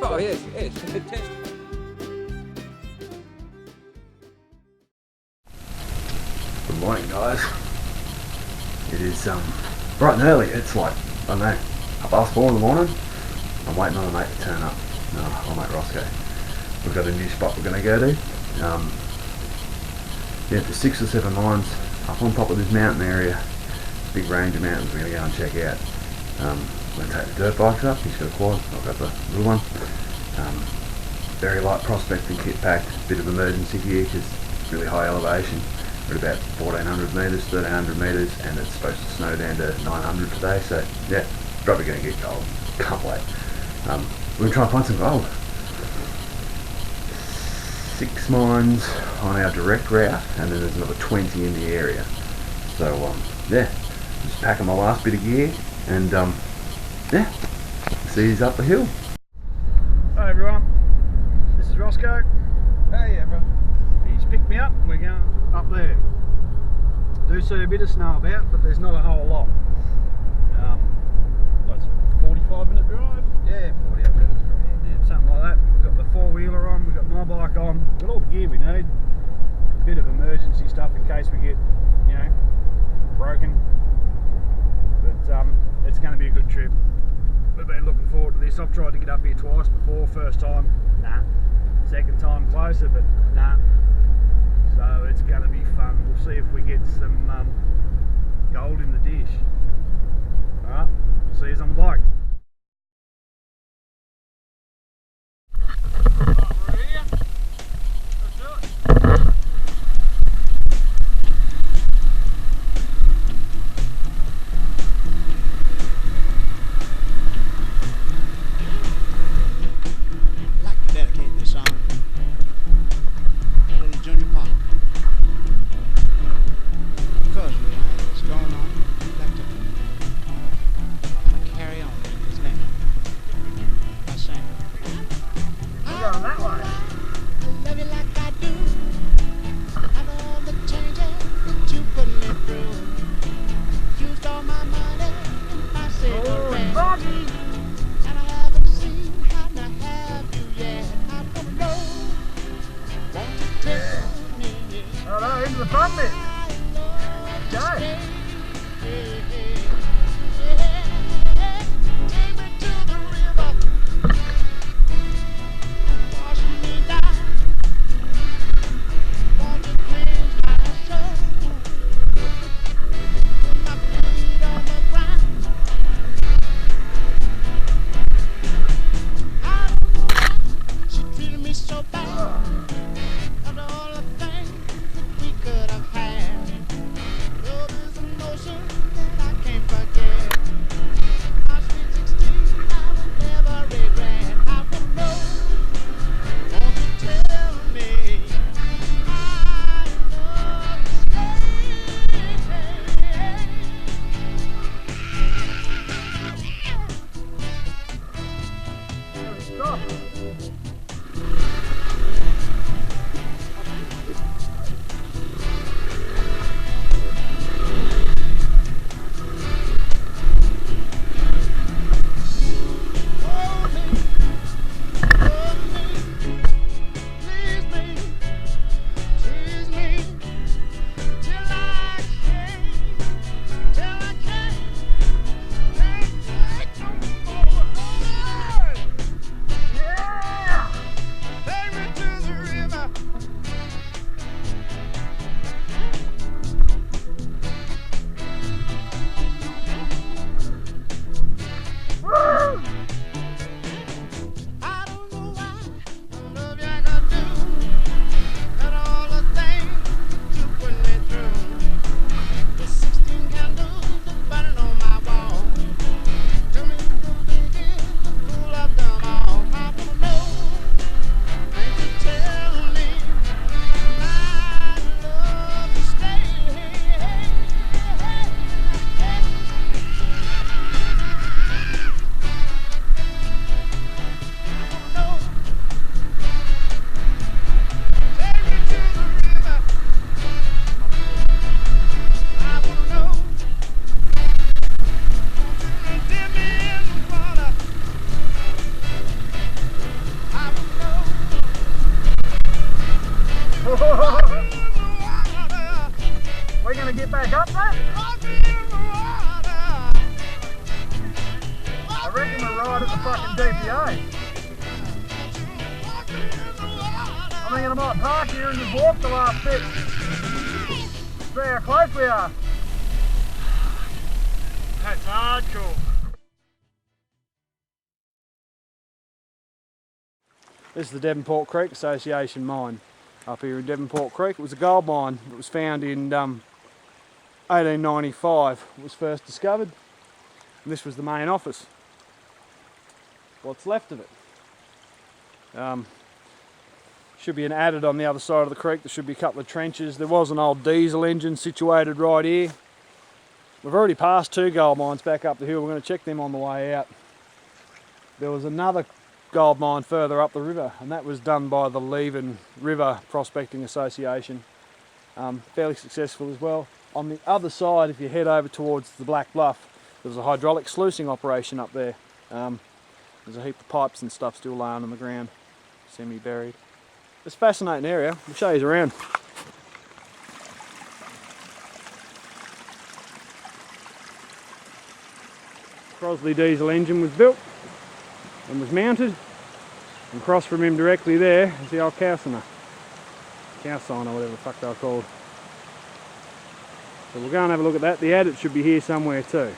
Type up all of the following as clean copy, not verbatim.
Oh yes, yes. Test. Good morning, guys. It is bright and early. It's like, I don't know, 4:30 in the morning. I'm waiting on a mate to turn up. My mate Rosco. We've got a new spot we're going to go to. Yeah, there's 6 or 7 mines up on top of this mountain area. Big range of mountains we're going to go and check out. We're going to take the dirt bikes up. He's got a quad, I've got the little one. Very light prospecting kit packed. Bit of emergency gear because it's really high elevation. We're at about 1400 metres, 1300 metres, and it's supposed to snow down to 900 today, so yeah, probably going to get cold. Can't wait. We're going to try and find some gold. 6 mines on our direct route, and then there's another 20 in the area. So yeah, just packing my last bit of gear, and yeah, see you up the hill. Hi everyone, this is Rosco. Hey everyone. He's picked me up and we're going up there. Do see a bit of snow about, but there's not a whole lot. What's it, 45-minute drive? Yeah, 48 minutes from here. Yeah, something like that. We've got the 4-wheeler on, we've got my bike on, we've got all the gear we need. A bit of emergency stuff in case we get, you know, broken. But it's going to be a good trip. We've been looking forward to this. I've tried to get up here twice before. First time, nah. Second time closer, but nah. So it's going to be fun. We'll see if we get some gold in the dish. Alright, see you on the bike. Right, we're here. Let's do it. Into the front bit. Go. Yeah! TPA. I mean, I might park here and just walk the last bit. See how close we are. That's hardcore. This is the Devonport Creek Association mine up here in Devonport Creek. It was a gold mine that was found in 1895. It was first discovered, and this was the main office. What's left of it. Should be an adit on the other side of the creek. There should be a couple of trenches. There was an old diesel engine situated right here. We've already passed 2 gold mines back up the hill. We're going to check them on the way out. There was another gold mine further up the river, and that was done by the Leven River Prospecting Association. Fairly successful as well. On the other side, if you head over towards the Black Bluff, there was a hydraulic sluicing operation up there. There's a heap of pipes and stuff still laying on the ground, semi-buried. It's a fascinating area. I'll show you around. Crosley diesel engine was built and was mounted, and across from him directly there is the old cow sign or whatever the fuck they're called. So we'll go and have a look at that. The adit should be here somewhere too.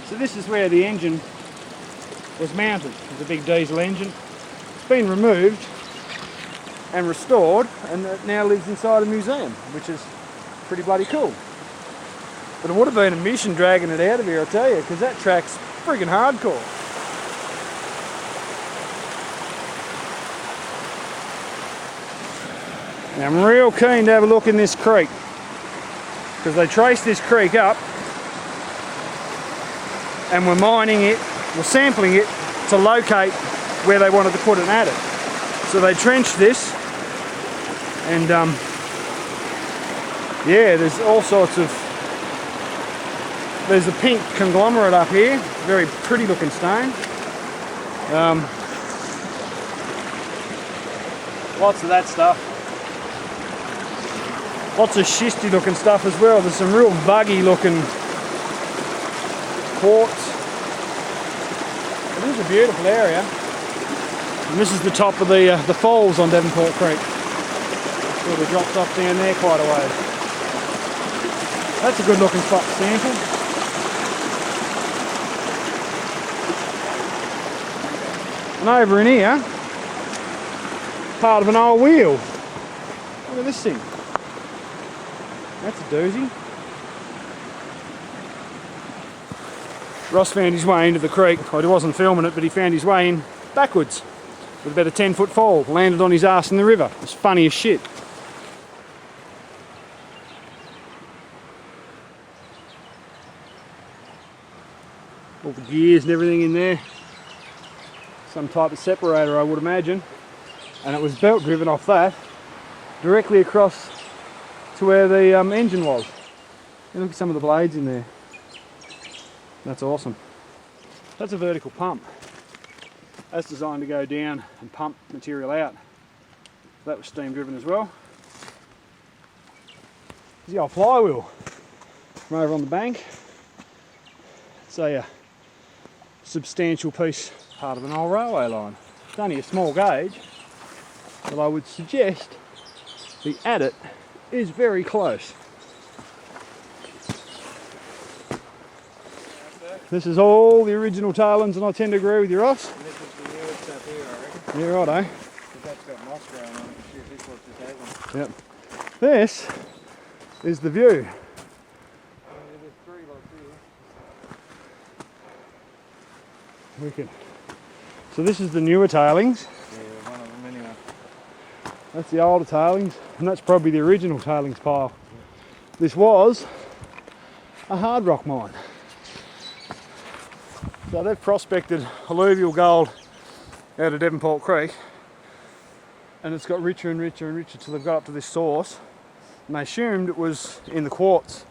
So this is where the engine was mounted. It's a big diesel engine. It's been removed and restored, and it now lives inside a museum, which is pretty bloody cool. But it would have been a mission dragging it out of here, I'll tell you, because that track's friggin' hardcore. Now I'm real keen to have a look in this creek, because they traced this creek up and were mining it, or sampling it, to locate where they wanted to put an adit. So they trenched this, and yeah, there's all sorts of, there's a pink conglomerate up here, very pretty looking stone. Lots of that stuff. Lots of schisty looking stuff as well. There's some real buggy looking quartz. It is a beautiful area. And this is the top of the falls on Devonport Creek. Sort of drops off down there quite a way. That's a good looking spot to sample. And over in here, part of an old wheel. Look at this thing. That's a doozy. Ross found his way into the creek. Well, he wasn't filming it, but he found his way in backwards with about a 10-foot fall. Landed on his ass in the river. It's funny as shit. All the gears and everything in there. Some type of separator, I would imagine. And it was belt driven off that directly across to where the engine was. And look at some of the blades in there. That's awesome. That's a vertical pump. That's designed to go down and pump material out. That was steam driven as well. There's the old flywheel from over on the bank. It's a substantial piece, part of an old railway line. It's only a small gauge, but I would suggest the adit is very close. This is all the original tailings, and I tend to agree with you, Ross. And this is the newest stuff here, I reckon. Yeah, righto. Because that's got moss growing on it. See if this was the table. Yep. This is the view. There's 3 lots here. Wicked. So this is the newer tailings. Yeah, one of them anyway. That's the older tailings, and that's probably the original tailings pile. This was a hard rock mine. So they've prospected alluvial gold out of Devonport Creek, and it's got richer and richer and richer till they've got up to this source, and they assumed it was in the quartz.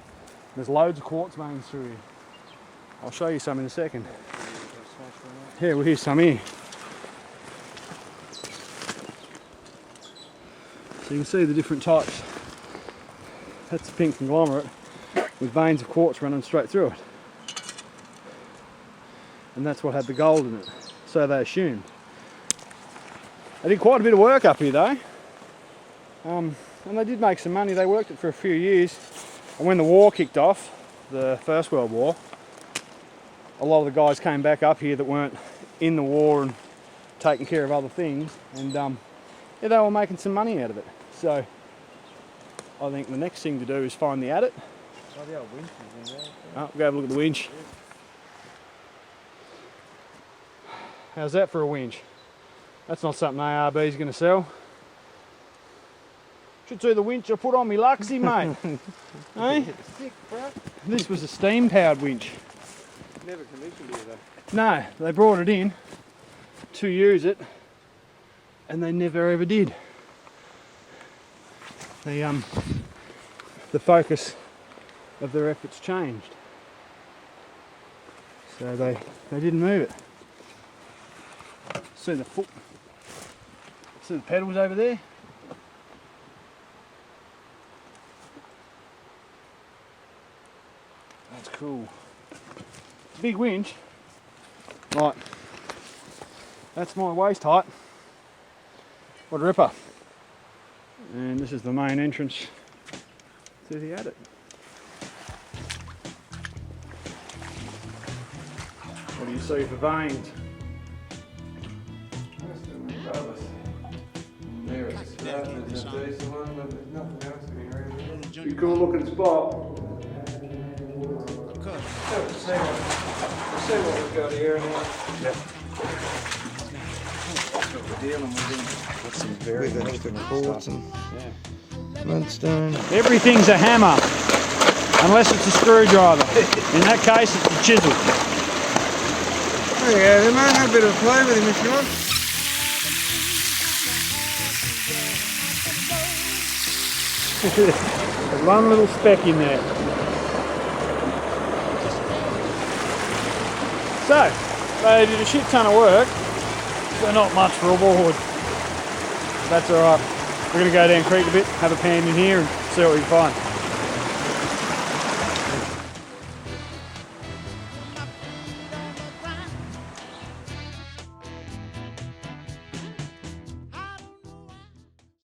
There's loads of quartz veins through here. I'll show you some in a second. Yeah, well, here's some here. So you can see the different types. That's a pink conglomerate with veins of quartz running straight through it. And that's what had the gold in it. so they assumed. They did quite a bit of work up here though, and they did make some money. They worked it for a few years, and when the war kicked off, the First World War, a lot of the guys came back up here that weren't in the war and taking care of other things, and yeah, they were making some money out of it. So I think the next thing to do is find the adit. Oh, the old winch is in there. Oh, we'll go have a look at the winch. How's that for a winch? That's not something ARB is going to sell. Should see the winch I put on me Luxie, mate. Hey? Sick, bro. This was a steam powered winch. Never commissioned here though. No, they brought it in to use it, and they never ever did. The focus of their efforts changed, so they didn't move it. See the foot, see the pedals over there. That's cool. Big winch. Right, that's my waist height. What a ripper. And this is the main entrance to the adit. What do you see for veins? There it's a decent one, but there's nothing else in here. Pretty cool looking spot. We'll see what we've got here now. Yep. That's what we're dealing with. With some very With extra quartz and mudstone. Everything's a hammer, unless it's a screwdriver. In that case, it's a chisel. There you go, then, mate. Have a bit of play with him if you want. There's one little speck in there. So, they did a shit ton of work, so not much reward. That's alright. We're going to go down creek a bit, have a pan in here and see what we can find.